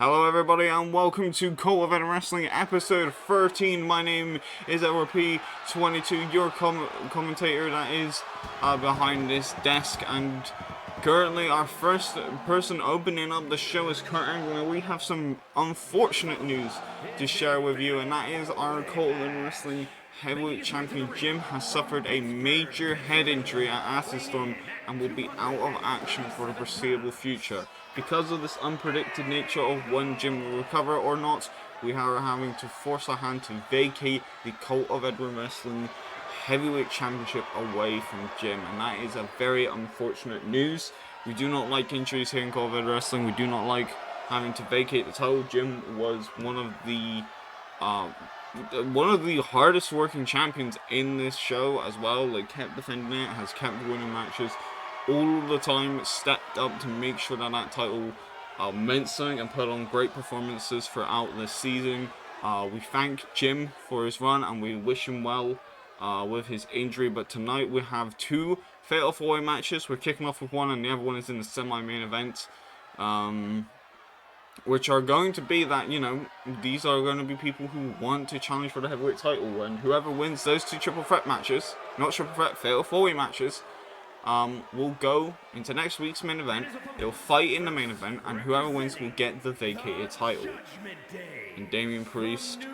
Hello everybody and welcome to COEW Wrestling episode 13. My name is EP13, your commentator that is behind this desk, and currently our first person opening up the show is Kurt Angle, and we have some unfortunate news to share with you, and that is our COEW Wrestling heavyweight champion Jim has suffered a major head injury at Acid Storm and will be out of action for the foreseeable future. Because of this unpredicted nature of when Jim will recover or not, we are having to force our hand to vacate the COEW Wrestling Heavyweight Championship away from Jim, and that is a very unfortunate news. We do not like injuries here in COEW Wrestling. We do not like having to vacate the title. Jim was one of the hardest working champions in this show as well. Like, kept defending it, has kept winning matches all the time, stepped up to make sure that that title meant something and put on great performances throughout this season. We thank Jim for his run and we wish him well with his injury. But tonight we have two Fatal 4-Way matches. We're kicking off with one and the other one is in the semi-main event. Which are going to be that, you know, these are going to be people who want to challenge for the heavyweight title. And whoever wins those two triple threat matches, not triple threat, Fatal 4-Way matches, will go into next week's main event. They'll fight in the main event, and whoever wins will get the vacated title. And Damian Priest,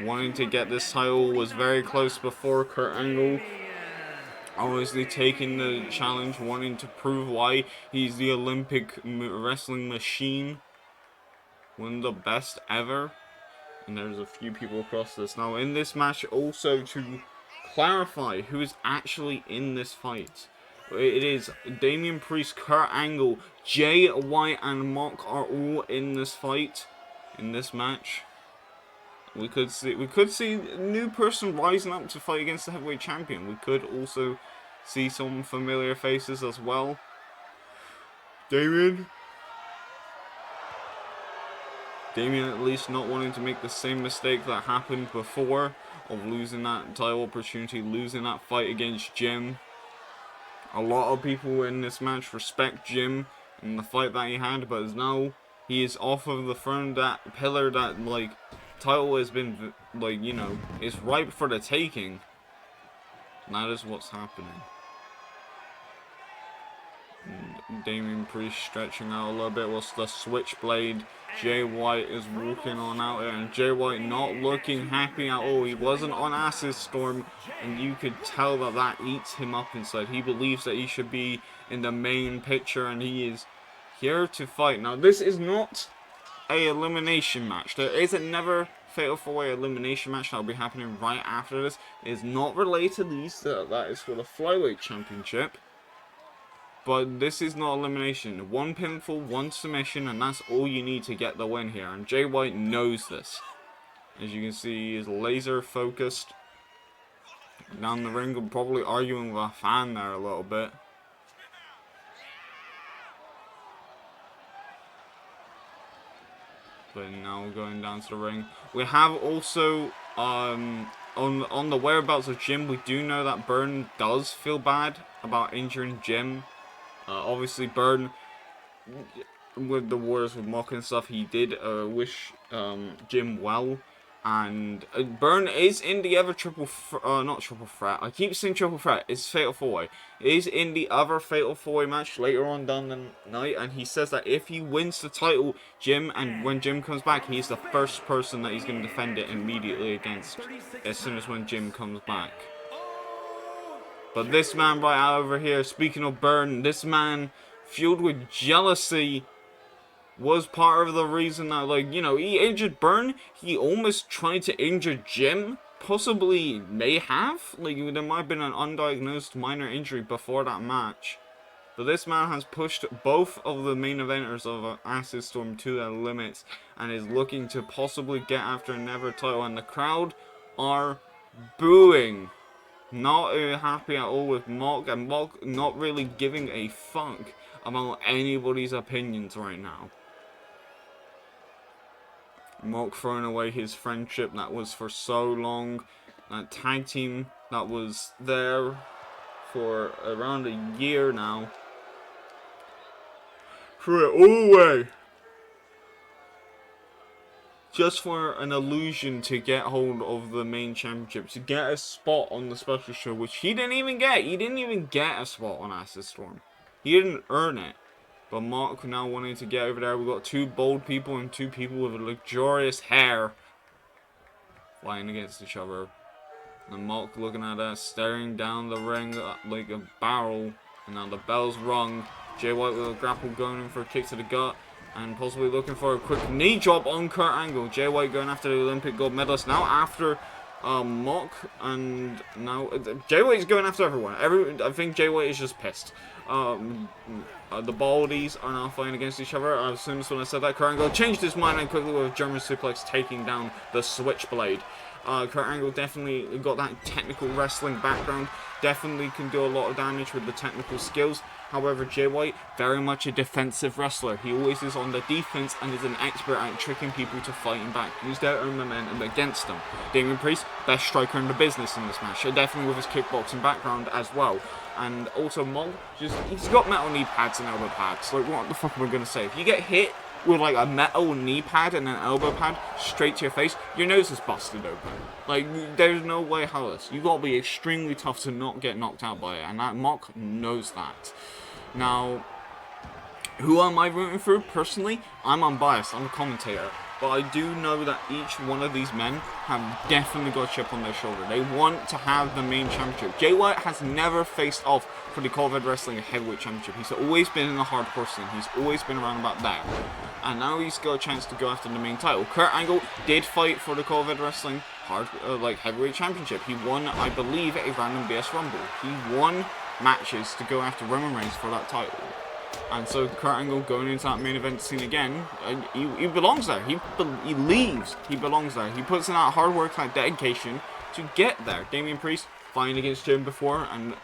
wanting to get this title, was very close before. Kurt Angle obviously taking the challenge, wanting to prove why he's the Olympic wrestling machine, one of the best ever. And there's a few people across this. Now in this match, also to clarify who is actually in this fight, it is Damian Priest, Kurt Angle, Jay White and Mock are all in this fight, in this match. We could see a new person rising up to fight against the heavyweight champion. We could also see some familiar faces as well. Damian at least not wanting to make the same mistake that happened before, of losing that title opportunity, losing that fight against Jim. A lot of people in this match respect Jim and the fight that he had, but as now he is off of the throne, that pillar, that like title has been, like, you know, is ripe for the taking. And that is what's happening. And Damian Priest stretching out a little bit whilst the switchblade Jay White is walking on out there, and Jay White not looking happy at all. He wasn't on Acid Storm, and you could tell that that eats him up inside. He believes that he should be in the main picture, and he is here to fight. Now this is not a elimination match. There is another Fatal 4-Way elimination match that will be happening right after this. It is not related to these. That is for the Flyweight Championship. But this is not elimination. One pinfall, one submission, and that's all you need to get the win here. And Jay White knows this. As you can see, he is laser focused down the ring, probably arguing with a fan there a little bit. But now going down to the ring. We have also, on the whereabouts of Jim, we do know that Burn does feel bad about injuring Jim. Obviously, Burn, with the wars with Mock and stuff, he did wish Jim well. And Burn is in the other not triple threat. I keep saying triple threat. It's Fatal 4-Way. Is in the other Fatal 4-Way match later on down the night, and he says that if he wins the title, Jim, and when Jim comes back, he's the first person that he's going to defend it immediately against as soon as when Jim comes back. But this man right over here, speaking of Burn, this man, fueled with jealousy, was part of the reason that, like, you know, he injured Burn. He almost tried to injure Jim. Possibly may have. Like, there might have been an undiagnosed minor injury before that match. But this man has pushed both of the main eventers of Acid Storm to their limits and is looking to possibly get after another title. And the crowd are booing. Not happy at all with Mock, and Mock not really giving a fuck about anybody's opinions right now. Mock throwing away his friendship that was for so long, that tag team that was there for around a year now. Threw it all away. just for an illusion to get hold of the main championship, to get a spot on the special show, which he didn't even get. He didn't even get a spot on Acid Storm. He didn't earn it. But Mark now wanting to get over there. We've got two bold people and two people with luxurious hair flying against each other. And Mark looking at us, staring down the ring like a barrel. And now the bell's rung. Jay White with a grapple going in for a kick to the gut. And possibly looking for a quick knee drop on Kurt Angle. Jay White going after the Olympic gold medalist. Now after Mock. And now Jay White is going after everyone. I think Jay White is just pissed. The Baldies are now fighting against each other. As soon as when I said that, Kurt Angle changed his mind and quickly with a German suplex taking down the Switchblade. Kurt Angle definitely got that technical wrestling background. Definitely can do a lot of damage with the technical skills. However, Jay White, very much a defensive wrestler. He always is on the defense and is an expert at tricking people to fighting back. Use their own momentum against them. Damian Priest, best striker in the business in this match. Definitely with his kickboxing background as well. And also Mog, he's got metal knee pads and elbow pads. Like, what the fuck am I going to say? If you get hit with like a metal knee pad and an elbow pad straight to your face, your nose is busted open. Like, there's no way how this. You gotta be extremely tough to not get knocked out by it, and that Mock knows that. Now, who am I rooting for? Personally, I'm unbiased. I'm a commentator. But I do know that each one of these men have definitely got a chip on their shoulder. They want to have the main championship. Jay White has never faced off for the COEW Wrestling Heavyweight Championship. He's always been in the hardcore scene. He's always been around about that. And now he's got a chance to go after the main title. Kurt Angle did fight for the COEW Wrestling Heavyweight Championship. He won, I believe, a random BS Rumble. He won matches to go after Roman Reigns for that title. And so Kurt Angle going into that main event scene again, he belongs there. He leaves. He belongs there. He puts in that hard work, that dedication to get there. Damian Priest fighting against Jim before and,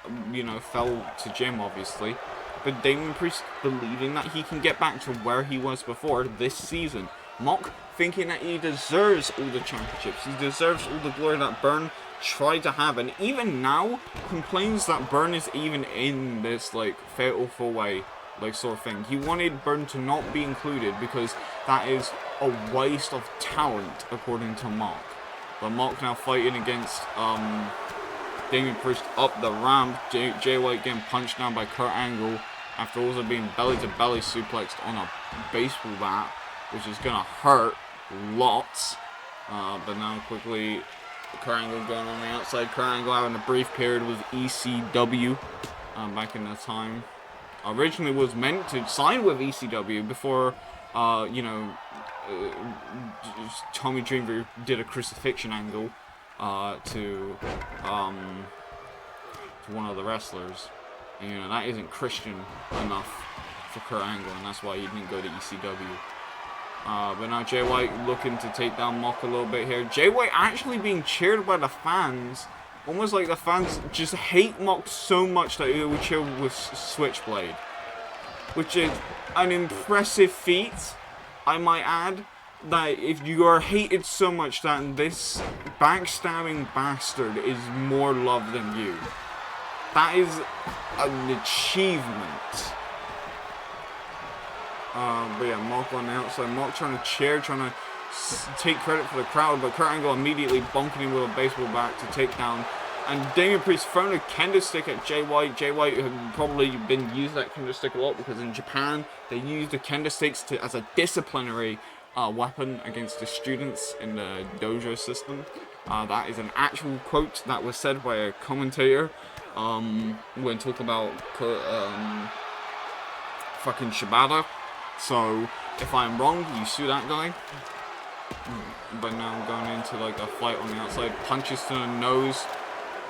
fell to Jim, obviously. But Damian Priest believing that he can get back to where he was before this season. Mock thinking that he deserves all the championships. He deserves all the glory that Burn tried to have. And even now, complains that Burn is even in this, fatal four-way sort of thing. He wanted Burn to not be included because that is a waste of talent, according to Mock. But Mock now fighting against Damian Priest up the ramp. Jay White getting punched down by Kurt Angle after also being belly-to-belly suplexed on a baseball bat, which is gonna hurt lots. But now quickly, Kurt Angle going on the outside. Kurt Angle having a brief period with ECW back in the time. Originally was meant to sign with ECW before, Tommy Dreamer did a crucifixion angle to one of the wrestlers. And, that isn't Christian enough for Kurt Angle, and that's why he didn't go to ECW. But now Jay White looking to take down Mock a little bit here. Jay White actually being cheered by the fans. Almost like the fans just hate Mock so much that they would cheer with Switchblade. Which is an impressive feat, I might add. That if you are hated so much that this backstabbing bastard is more loved than you. That is an achievement. But yeah, Mock on the outside. Mock trying to cheer, trying to take credit for the crowd, but Kurt Angle immediately bonking him with a baseball bat to take down. And Damian Priest throwing a kendo stick at Jay White. Jay White had probably been using that kendo stick a lot because in Japan they use the kendo sticks as a disciplinary weapon against the students in the dojo system. That is an actual quote that was said by a commentator when talking about fucking Shibata. So if I'm wrong, you sue that guy. But now going into a fight on the outside, punches to the nose.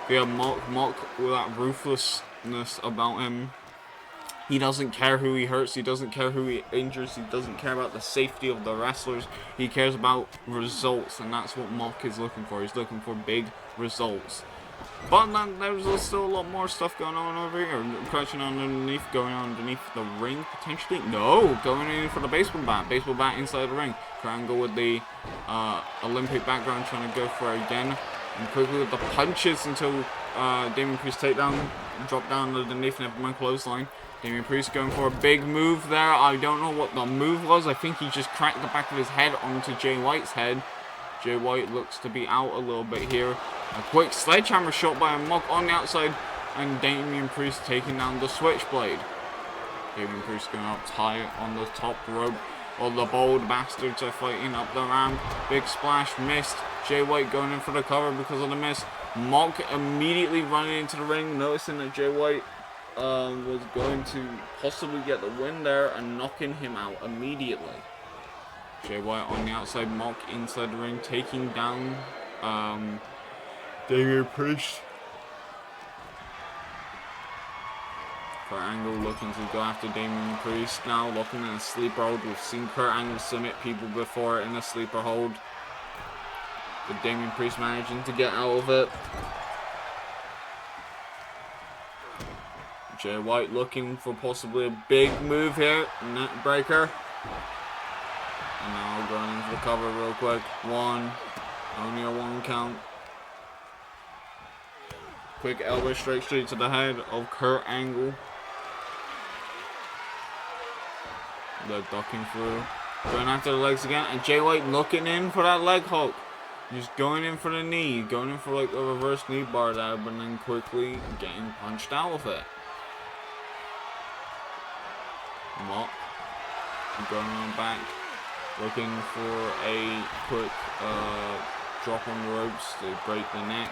We have Mock with that ruthlessness about him. He doesn't care who he hurts. He doesn't care who he injures. He doesn't care about the safety of the wrestlers. He cares about results, and that's what Mock is looking for. He's looking for big results. But there's still a lot more stuff going on over here. Crouching underneath, going underneath the ring, potentially. No, going in for the baseball bat. Baseball bat inside the ring. Triangle with the Olympic background, trying to go for it again. And quickly with the punches until Damian Priest takedown, drop down underneath, never mind clothesline. Damian Priest going for a big move there. I don't know what the move was. I think he just cracked the back of his head onto Jay White's head. Jay White looks to be out a little bit here. A quick sledgehammer shot by a Mock on the outside. And Damian Priest taking down the Switchblade. Damian Priest going up tight on the top rope. All the bold bastards are fighting up the ramp. Big splash, missed. Jay White going in for the cover because of the miss. Mock immediately running into the ring, noticing that Jay White was going to possibly get the win there and knocking him out immediately. Jay White on the outside, Mock inside the ring, taking down Damian Priest. Kurt Angle looking to go after Damian Priest now, looking in a sleeper hold. We've seen Kurt Angle submit people before in a sleeper hold. But Damian Priest managing to get out of it. Jay White looking for possibly a big move here. Net breaker. And now going into the cover real quick. Only a 1 count. Quick elbow straight to the head of Kurt Angle. They're ducking through. Going after the legs again. And Jay White looking in for that leg hook. Just going in for the knee. Going in for like a reverse knee bar there. But then quickly getting punched out of it. Mock. Going on back. Looking for a quick drop on the ropes to break the neck.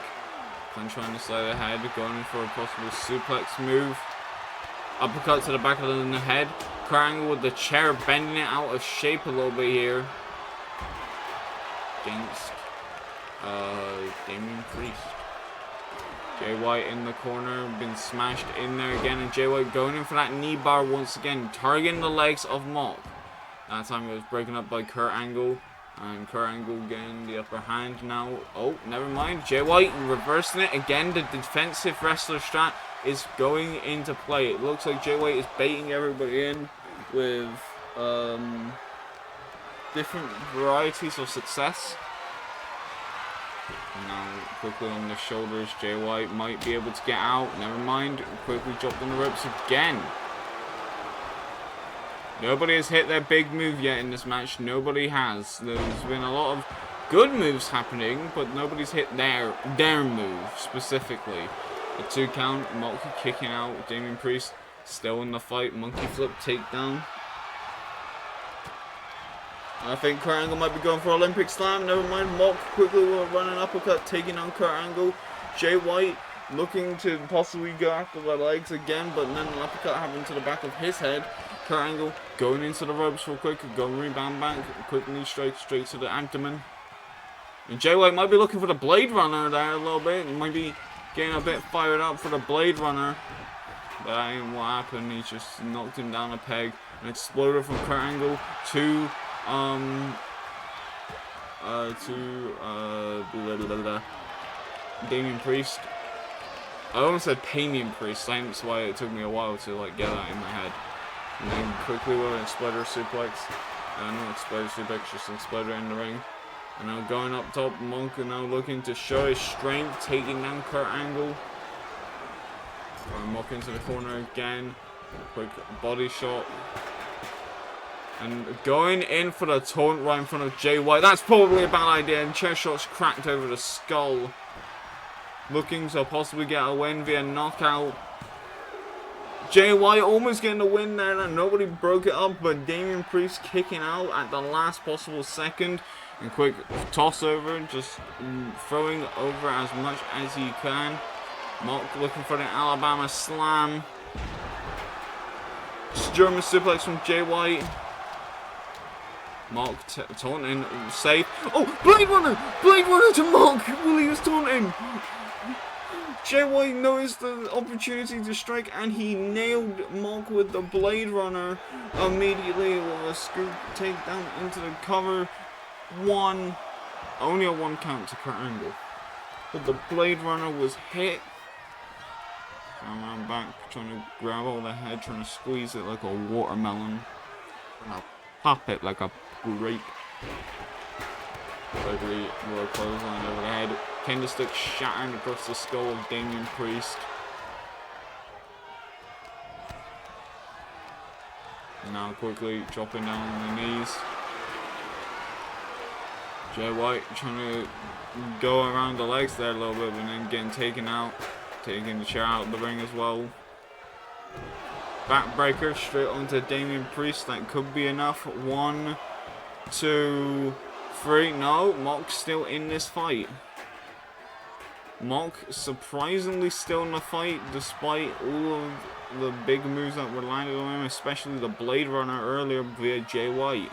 Punch on the side of the head. Going in for a possible suplex move. Uppercut to the back of the head. Kurt Angle with the chair bending it out of shape a little bit here. Against Damian Priest. Jay White in the corner, been smashed in there again, and Jay White going in for that knee bar once again, targeting the legs of Mock. That time it was broken up by Kurt Angle, and Kurt Angle getting the upper hand now. Oh, never mind. Jay White reversing it again. The defensive wrestler strat is going into play. It looks like Jay White is baiting everybody in with different varieties of success. Now quickly on the shoulders, Jay White might be able to get out. Never mind. Quickly dropped on the ropes again. Nobody has hit their big move yet in this match. Nobody has. There's been a lot of good moves happening, but nobody's hit their move specifically. A 2 count, Mock kicking out. Damian Priest still in the fight. Monkey flip takedown. I think Kurt Angle might be going for Olympic Slam. Never mind. Mock quickly will run an uppercut, taking on Kurt Angle. Jay White looking to possibly go after the legs again, but then an uppercut happened to the back of his head. Kurt Angle going into the ropes real quick, going rebound back, quickly straight to the abdomen. And Jay White might be looking for the Blade Runner there a little bit. Might be getting a bit fired up for the Blade Runner. But that ain't what happened. He just knocked him down a peg. An exploder from Kurt Angle to Damian Priest. I almost said Damian Priest. That's why it took me a while to like get that in my head. And then quickly with an exploder suplex. No exploder suplex, just an exploder in the ring. And now going up top, Monk now looking to show his strength, taking down Kurt Angle. Mock into the corner again. Quick body shot. And going in for the taunt right in front of Jay White. That's probably a bad idea. And chair shots cracked over the skull. Looking to possibly get a win via knockout. Jay White almost getting the win there. And nobody broke it up. But Damian Priest kicking out at the last possible second. And quick toss over. Just throwing over as much as he can. Mock looking for the Alabama Slam. German suplex from Jay White. Mock taunting, safe. Oh, Blade Runner! Blade Runner to Mock while he was taunting. Jay White noticed the opportunity to strike and he nailed Mock with the Blade Runner immediately with a scoop takedown into the cover. Only a 1 count to Kurt Angle. But the Blade Runner was hit. Around back, trying to grab all the head, trying to squeeze it like a watermelon. And I'll pop it like a grape. Quickly, royal clothesline over the head. Candlestick shattering across the skull of Damian Priest. Now quickly dropping down on the knees. Jay White trying to go around the legs there a little bit, but then getting taken out. Taking the chair out of the ring as well. Backbreaker straight onto Damian Priest. That could be enough. 1, 2, 3. No, Mock's still in this fight. Mock surprisingly still in the fight despite all of the big moves that were landed on him, especially the Blade Runner earlier via Jay White.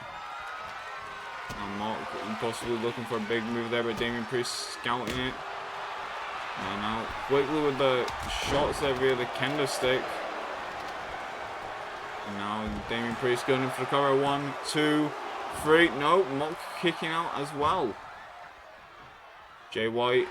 And Mock possibly looking for a big move there, but Damian Priest scouting it. And now quickly with the shots there via the kendo stick. And now Damian Priest going in for the cover. 1, 2, 3. No, Mock kicking out as well. Jay White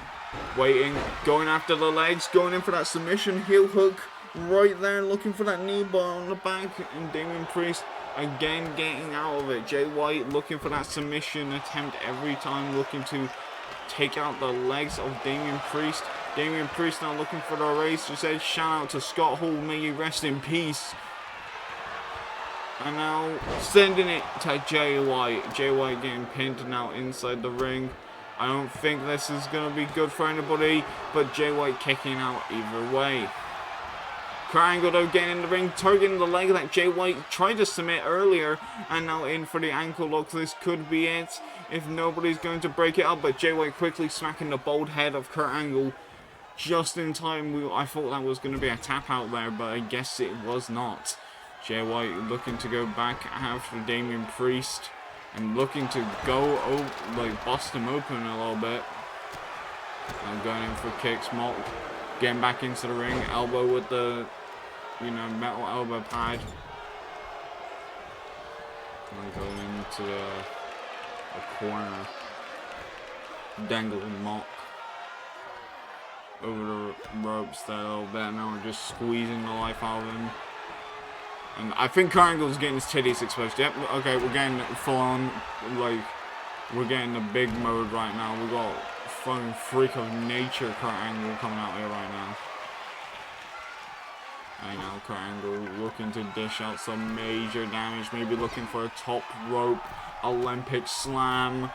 waiting, going after the legs, going in for that submission heel hook right there, looking for that knee bar on the back, and Damian Priest again getting out of it. Jay White looking for that submission attempt every time, looking to take out the legs of Damian Priest. Damian Priest now looking for the race. He says, shout out to Scott Hall, may you rest in peace. And now sending it to Jay White. Jay White getting pinned now inside the ring. I don't think this is going to be good for anybody, but Jay White kicking out either way. Kurt Angle though getting in the ring, targeting the leg that Jay White tried to submit earlier, and now in for the ankle lock. This could be it if nobody's going to break it up, but Jay White quickly smacking the bald head of Kurt Angle just in time. I thought that was going to be a tap out there, but I guess it was not. Jay White looking to go back after Damian Priest and looking to go like bust him open a little bit. And going in for kicks. Mock getting back into the ring, elbow with the metal elbow pad. And going into the corner, dangling Mock over the ropes there a little bit. And now we're just squeezing the life out of him. And I think Kurt Angle's getting his titties exposed. Yep, okay, we're getting full on, like, we're getting the big mode right now. We got fucking freak of nature Kurt Angle coming out here right now. I know, Kurt Angle looking to dish out some major damage, maybe looking for a top rope Olympic slam.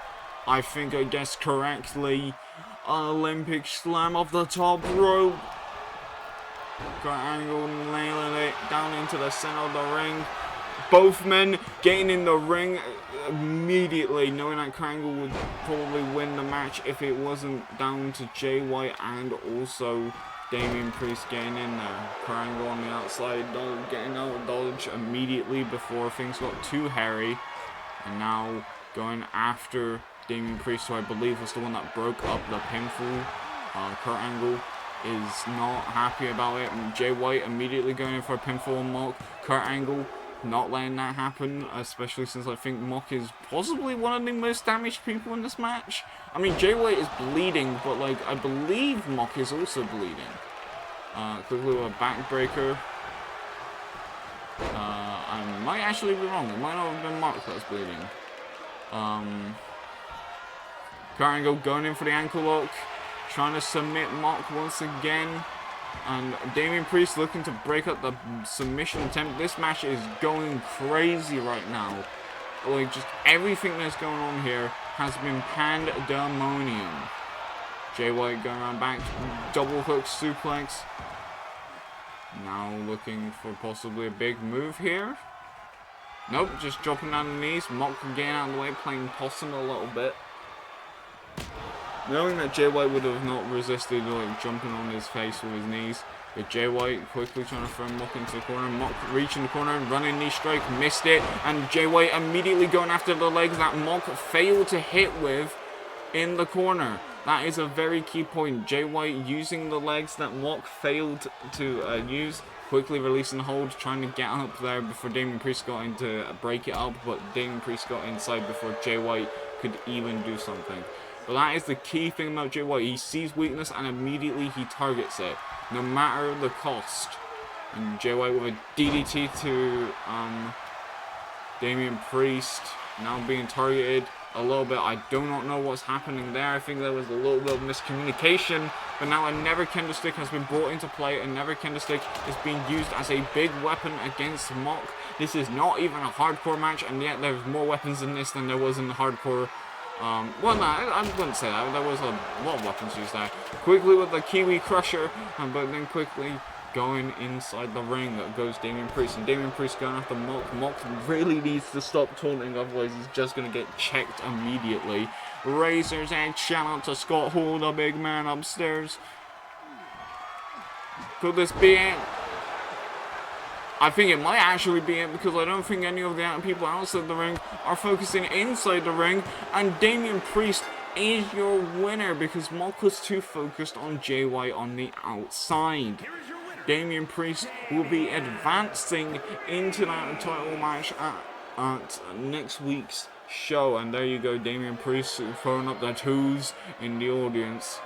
I think I guessed correctly. An Olympic slam off the top rope. Kurt Angle nailing it down into the center of the ring. Both men getting in the ring immediately, knowing that Kurt Angle would probably win the match if it wasn't down to Jay White and also Damian Priest getting in there. Kurt Angle on the outside, getting out of dodge immediately before things got too hairy. And now going after Damian Priest, who I believe was the one that broke up the pinfall. Kurt Angle is not happy about it, and Jay White immediately going in for a pinfall on Mock. Kurt Angle not letting that happen, especially since I think Mock is possibly one of the most damaged people in this match. I mean, Jay White is bleeding, but like I believe Mock is also bleeding. Quickly with a backbreaker. I might actually be wrong. It might not have been Mock that's bleeding. Kurt Angle going in for the ankle lock. Trying to submit Mock once again. And Damian Priest looking to break up the submission attempt. This match is going crazy right now. Like, just everything that's going on here has been pandemonium. Jay White going around back. Double hook suplex. Now looking for possibly a big move here. Nope, just dropping down the knees. Mock getting out of the way, playing possum a little bit. Knowing that Jay White would have not resisted like jumping on his face with his knees, but Jay White quickly trying to throw Mock into the corner. Mock reaching the corner, running knee strike, missed it, and Jay White immediately going after the legs that Mock failed to hit with in the corner. That is a very key point. Jay White using the legs that Mock failed to use, quickly releasing the hold, trying to get up there before Damian Priest got in to break it up, but Damian Priest got inside before Jay White could even do something. But that is the key thing about Jay White. He sees weakness and immediately he targets it, no matter the cost. And Jay White with a DDT to Damian Priest. now being targeted a little bit. I do not know what's happening there. I think there was a little bit of miscommunication, but now a never kendo stick has been brought into play. A never kendo stick is being used as a big weapon against Mock. This is not even a hardcore match, and yet there's more weapons in this than there was in the hardcore. Well, no, I wouldn't say that. There was a lot of weapons used there. Quickly with the Kiwi Crusher, but then quickly going inside the ring goes Damian Priest, and Damian Priest going after Mock. Mock really needs to stop taunting, otherwise he's just going to get checked immediately. Razor's Edge, shout out to Scott Hall, the big man upstairs. Could this be it? I think it might actually be it, because I don't think any of the people outside the ring are focusing inside the ring, and Damian Priest is your winner because Mock was too focused on JY on the outside. Damian Priest will be advancing into that title match at next week's show, and there you go, Damian Priest throwing up the twos in the audience.